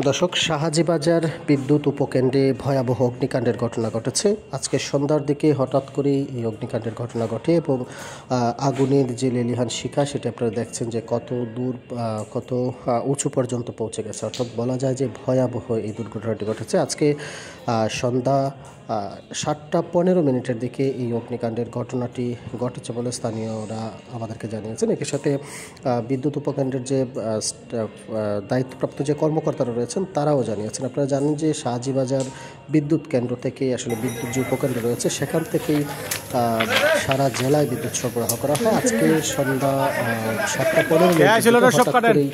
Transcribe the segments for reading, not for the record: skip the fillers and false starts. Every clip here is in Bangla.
দর্শক, শাহাজিবাজার বিদ্যুৎ উপকেন্দ্রে ভয়াবহ অগ্নিকাণ্ডের ঘটনা ঘটেছে। আজকে সন্ধ্যার দিকে হঠাৎ করেই এই অগ্নিকাণ্ডের ঘটনা ঘটে এবং আগুনের যে লেলিহান শিখা সেটা আপনারা দেখছেন যে কত দূর কত উঁচু পর্যন্ত পৌঁছে গেছে। অর্থাৎ বলা যায় যে ভয়াবহ এই দুর্ঘটনাটি ঘটেছে। আজকে সন্ধ্যা 7:15 দিকে এই অগ্নিকাণ্ডের ঘটনাটি ঘটেছে বলে স্থানীয়রা আমাদেরকে জানিয়েছেন। একই সাথে বিদ্যুৎ উপকেন্দ্রের যে দায়িত্বপ্রাপ্ত যে কর্মকর্তারা রয়েছেন তারাও জানিয়েছেন। আপনারা জানেন যে শাহাজিবাজার বিদ্যুৎ কেন্দ্র থেকেই আসলে বিদ্যুৎ যে উপকেন্দ্র রয়েছে সেখান থেকেই সারা জেলায় বিদ্যুৎ সরবরাহ করা হয়। আজকে সন্ধ্যা 7:15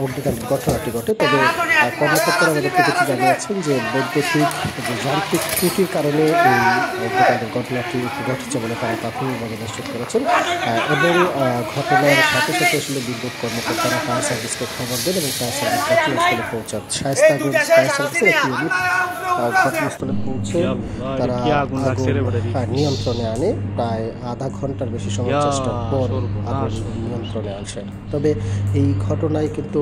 অগ্নিকাণ্ডের ঘটনাটি ঘটে। তবে কর্মকর্তারা আমাদেরকে দেখে জানিয়েছেন যে বৈদ্যুতিক যে যান্ত্রিক ত্রুটির কারণে এই অগ্নিকাণ্ডের ঘটনাটি ঘটেছে বলে তারা প্রাথমিকভাবে নিশ্চিত করেছেন এবং ঘটনার সাথে সাথে আসলে বিদ্যুৎ কর্মকর্তারা ফায়ার সার্ভিসকে খবর দেন এবং ফায়ার সার্ভিস ঘটনাস্থলে পৌঁছান। শায়েস্তাগঞ্জ ফায়ার সার্ভিসের একটি ইউনিট ঘটনাস্থলে পৌঁছে তারা আগুন নিয়ন্ত্রণে আনে। প্রায় আধা ঘন্টার বেশি সময় চেষ্টার পর আগুন নিয়ন্ত্রণে আসে। তবে এই ঘটনায় কিন্তু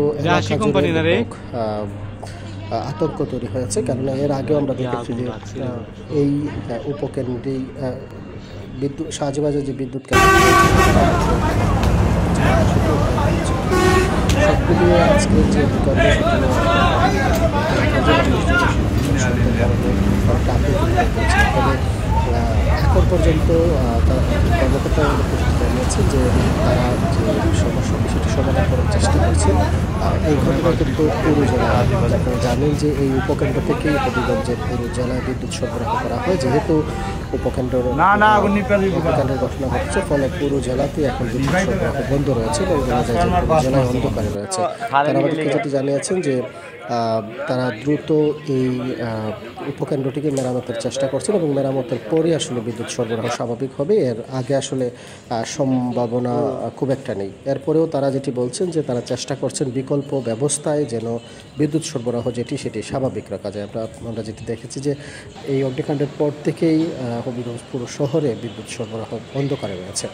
আতঙ্ক তৈরি হয়েছে, কেননা এর আগেও আমরা দেখেছি যে এই উপকেন্দ্রেই বিদ্যুৎ শাহাজিবাজার যে বিদ্যুৎ কেন্দ্র সবগুলি আজকের যে তবে এখন পর্যন্ত কর্মকর্তা জানিয়েছে যে তারা যে সমস্যা সেটি সমাধান করার চেষ্টা করছেন। এই ঘটনা কিন্তু পুরো জেলায়, আপনারা জানেন যে এই উপকেন্দ্র থেকেই হবিগঞ্জের পুরো জেলায় বিদ্যুৎ সরবরাহ করা হয়। যেহেতু উপকেন্দ্রের ঘটনা ঘটছে, ফলে পুরো জেলাতেই এখন বিদ্যুৎ সরবরাহ বন্ধ রয়েছে এবং জেলায় অন্ধকারে রয়েছে। তারা আমাদেরকে যেটি জানিয়েছেন যে তারা দ্রুত এই উপকেন্দ্রটিকে মেরামতের চেষ্টা করছেন এবং মেরামতের পরে আসলে বিদ্যুৎ সরবরাহ স্বাভাবিক হবে। এর আগে আসলে সম্ভাবনা খুব একটা নেই। এরপরেও তারা যেটি বলছেন যে তারা চেষ্টা করছেন বিকল্প ব্যবস্থায় যেন বিদ্যুৎ সরবরাহ সেটি স্বাভাবিক রাখা যায়। আমরা যেটি দেখেছি যে এই অগ্নিকাণ্ডের পর থেকেই হবিগঞ্জ পুরো শহরে বিদ্যুৎ সরবরাহ অন্ধকারে রয়েছে।